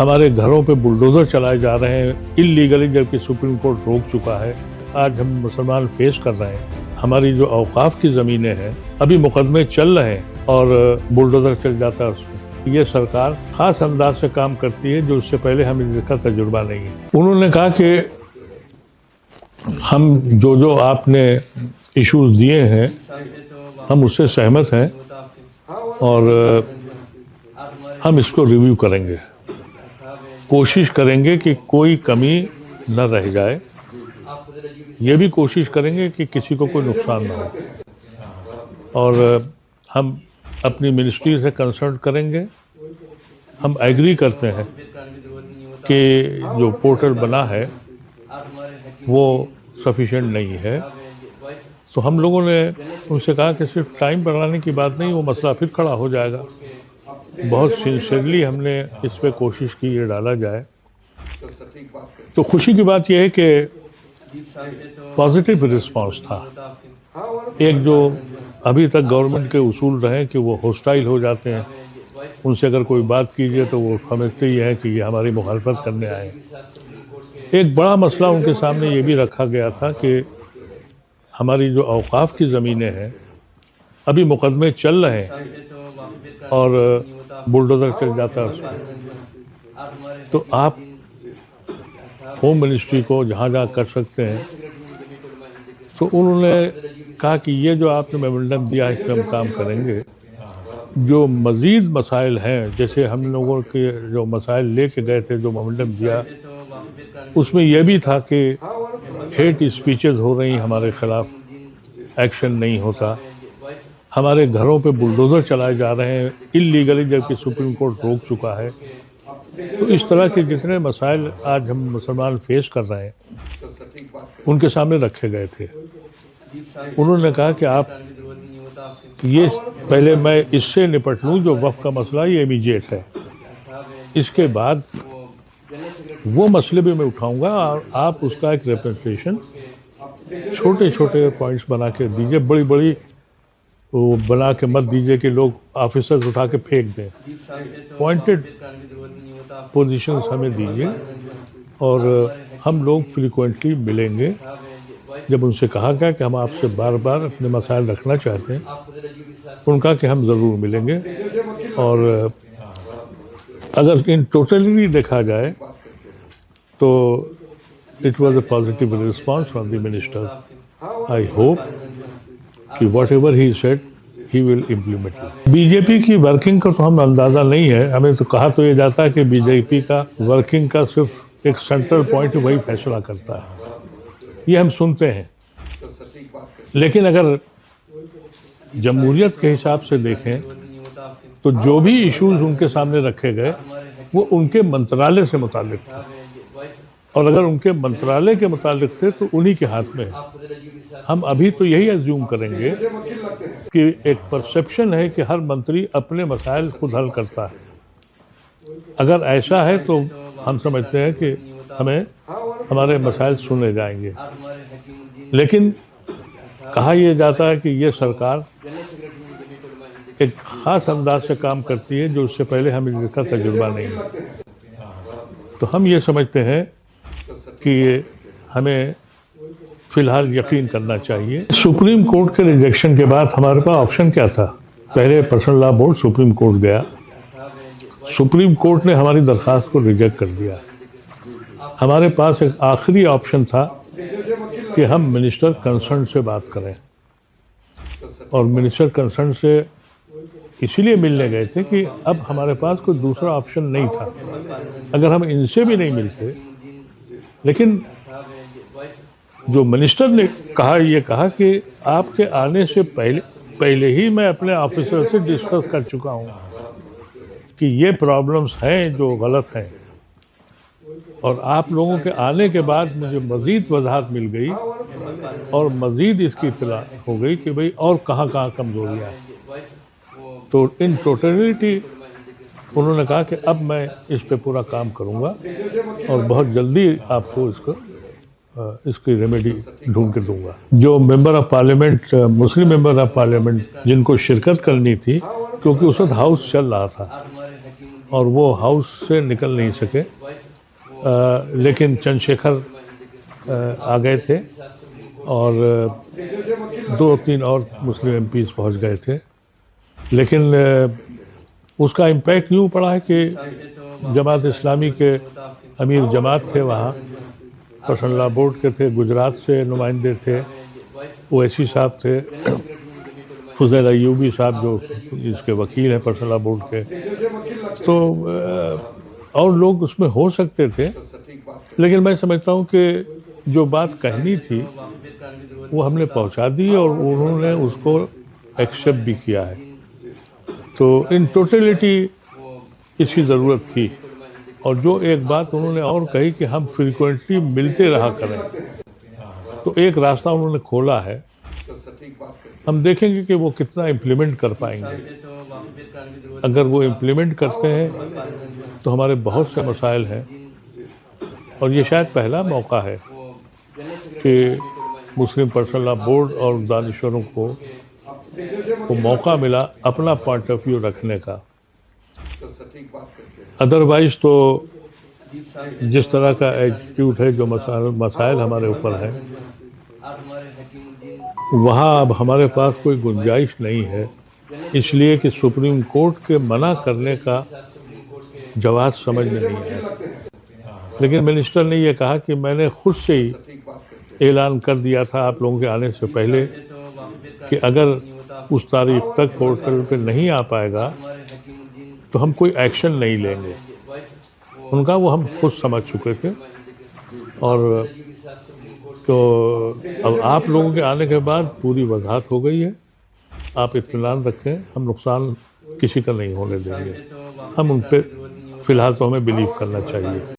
हमारे घरों पे बुलडोजर चलाए जा रहे हैं इल्लीगली, जबकि सुप्रीम कोर्ट रोक चुका है। आज हम मुसलमान फेस कर रहे हैं, हमारी जो औकाफ की ज़मीनें हैं अभी मुकदमे चल रहे हैं और बुलडोजर चल जाता है उसमें। ये सरकार खास अंदाज से काम करती है जो उससे पहले हमें इसका तजुर्बा नहीं है। उन्होंने कहा कि हम जो आपने इश्यूज दिए हैं हम उससे सहमत हैं और हम इसको रिव्यू करेंगे, कोशिश करेंगे कि कोई कमी न रह जाए, ये भी कोशिश करेंगे कि किसी को कोई नुकसान ना हो और हम अपनी मिनिस्ट्री से कंसल्ट करेंगे। हम एग्री करते हैं कि जो पोर्टल बना है वो सफिशिएंट नहीं है, तो हम लोगों ने उनसे कहा कि सिर्फ टाइम बढ़ाने की बात नहीं, वो मसला फिर खड़ा हो जाएगा। बहुत सिंसियरली हमने इस पे कोशिश की ये डाला जाए। तो खुशी की बात यह है कि पॉजिटिव रिस्पांस था। एक जो अभी तक गवर्नमेंट के उसूल रहे कि वो होस्टाइल हो जाते हैं, उनसे अगर कोई बात कीजिए तो वो समझते ही हैं कि ये हमारी मुखालफत करने आए। एक बड़ा मसला उनके सामने ये भी रखा गया था कि हमारी जो औकाफ की ज़मीनें हैं अभी मुकदमे चल रहे हैं और बुलडोजर चल जाता है उसमें। तो आप होम मिनिस्ट्री को जहाँ कर सकते हैं, तो उन्होंने कहा कि ये जो आपने मेमोरेंडम दिया है इस पर हम काम करेंगे। जो मज़ीद मसाइल हैं, जैसे हम लोगों के जो मसाइल लेके गए थे, जो मेमोरेंडम दिया उसमें यह भी था कि हेट स्पीचेस हो रही हमारे ख़िलाफ़, एक्शन नहीं होता। हमारे घरों पे बुलडोज़र चलाए जा रहे हैं इल्लीगली, जबकि सुप्रीम कोर्ट रोक चुका है। तो इस तरह के जितने मसाइल आज हम मुसलमान फेस कर रहे हैं उनके सामने रखे गए थे। उन्होंने कहा कि आप ये पहले मैं इससे निपट लूँ, जो वफ़ का मसला ये इमीडिएट है, इसके बाद वो मसले भी मैं उठाऊंगा और आप उसका एक रिप्रेजेंटेशन छोटे छोटे पॉइंट्स बना के दीजिए, बड़ी बड़ी वो बना के मत दीजिए कि लोग ऑफिसर्स उठा के फेंक दें। पॉइंटेड पोजीशंस हमें दीजिए और हम लोग फ्रीक्वेंटली मिलेंगे। जब उनसे कहा गया कि हम आपसे बार बार अपने मसाइल रखना चाहते हैं, उनका कि हम ज़रूर मिलेंगे। और अगर इन टोटली देखा जाए तो it was a positive response from the minister. I hope कि whatever he said he will implement it. BJP की वर्किंग का तो हम अंदाज़ा नहीं है, हमें तो कहा तो ये जाता है कि बीजेपी का वर्किंग का सिर्फ एक सेंट्रल पॉइंट वही फैसला करता है, ये हम सुनते हैं। लेकिन अगर जमहूरियत के हिसाब से देखें तो जो भी इश्यूज उनके सामने रखे गए वो उनके मंत्रालय से मुताल्लिक था, और अगर उनके मंत्रालय के मुताल्लिक थे तो उन्हीं के हाथ में है। हम अभी तो यही अज्यूम करेंगे कि एक परसेप्शन है कि हर मंत्री अपने मसाइल खुद हल करता है। अगर ऐसा है तो हम समझते हैं कि हमें हमारे मसाइल सुने जाएंगे। लेकिन कहा यह जाता है कि ये सरकार एक ख़ास अंदाज से काम करती है जो उससे पहले हमें इसका तजुर्बा नहीं है। तो हम ये समझते हैं कि हमें फ़िलहाल यकीन करना चाहिए। सुप्रीम कोर्ट के रिजेक्शन के बाद हमारे पास ऑप्शन क्या था? पहले personal law board supreme court गया, सुप्रीम कोर्ट ने हमारी दरख्वास्त को रिजेक्ट कर दिया। हमारे पास एक आखिरी ऑप्शन था कि हम मिनिस्टर कंसर्न से बात करें, और मिनिस्टर कंसर्न से इसीलिए मिलने गए थे कि अब हमारे पास कोई दूसरा ऑप्शन नहीं था। अगर हम इनसे भी नहीं मिलते, लेकिन जो मिनिस्टर ने कहा, ये कहा कि आपके आने से पहले ही मैं अपने ऑफिसर से डिस्कस कर चुका हूँ कि ये प्रॉब्लम्स हैं जो गलत हैं, और आप लोगों के आने के बाद मुझे मज़ीद वजाहत मिल गई और मज़ीद इसकी इत्तला हो गई कि भाई और कहाँ कमज़ोरियाँ हैं। तो इन टोटलिटी उन्होंने कहा कि अब मैं इस पे पूरा काम करूँगा और बहुत जल्दी आपको इसकी रेमेडी ढूंढ के दूंगा। जो member of parliament, Muslim member of parliament जिनको शिरकत करनी थी, क्योंकि उस वक्त हाउस चल रहा था और वो हाउस से निकल नहीं सके, लेकिन चंद्रशेखर आ गए थे और 2-3 और मुस्लिम एमपीज पहुंच गए थे। लेकिन उसका इम्पैक्ट यूँ पड़ा है कि जमात इस्लामी के अमीर जमात थे वहाँ, पर्सनल बोर्ड के थे, गुजरात से नुमाइंदे थे, ओवैसी साहब थे, फुज़ैल अय्यूबी साहब जो इसके वकील हैं पर्सनल बोर्ड के, तो और लोग उसमें हो सकते थे। लेकिन मैं समझता हूँ कि जो बात कहनी थी वो हमने पहुँचा दी और उन्होंने उसको एक्सेप्ट भी किया है। तो इन टोटलिटी इसकी ज़रूरत थी। और जो एक बात उन्होंने और कही कि हम फ्रीक्वेंटली मिलते रहा करें, तो एक रास्ता उन्होंने खोला है। हम देखेंगे कि वो कितना इम्प्लीमेंट कर पाएंगे। अगर वो इम्प्लीमेंट करते हैं तो हमारे बहुत से मसाइल हैं, और ये शायद पहला मौका है कि मुस्लिम पर्सनल बोर्ड और दानिशवरों को मौका मिला अपना पॉइंट ऑफ व्यू रखने का। अदरवाइज तो जिस तरह का एटीट्यूड है, जो मसाइल हमारे ऊपर है, वहाँ अब हमारे पास कोई गुंजाइश नहीं है, इसलिए कि सुप्रीम कोर्ट के मना करने का जवाब समझ में नहीं आया। लेकिन मिनिस्टर ने यह कहा कि मैंने खुद से ही ऐलान कर दिया था आप लोगों के आने से पहले कि अगर उस तारीख तक पोर्टल पे नहीं आ पाएगा तो हम कोई एक्शन नहीं लेंगे। उनका वो हम खुद समझ चुके थे। और तो अब आप लोगों के आने के बाद पूरी वजाहत हो गई है। आप इत्मीनान रखें, हम नुकसान किसी का नहीं होने देंगे। हम उन पे फ़िलहाल तो हमें बिलीव करना चाहिए।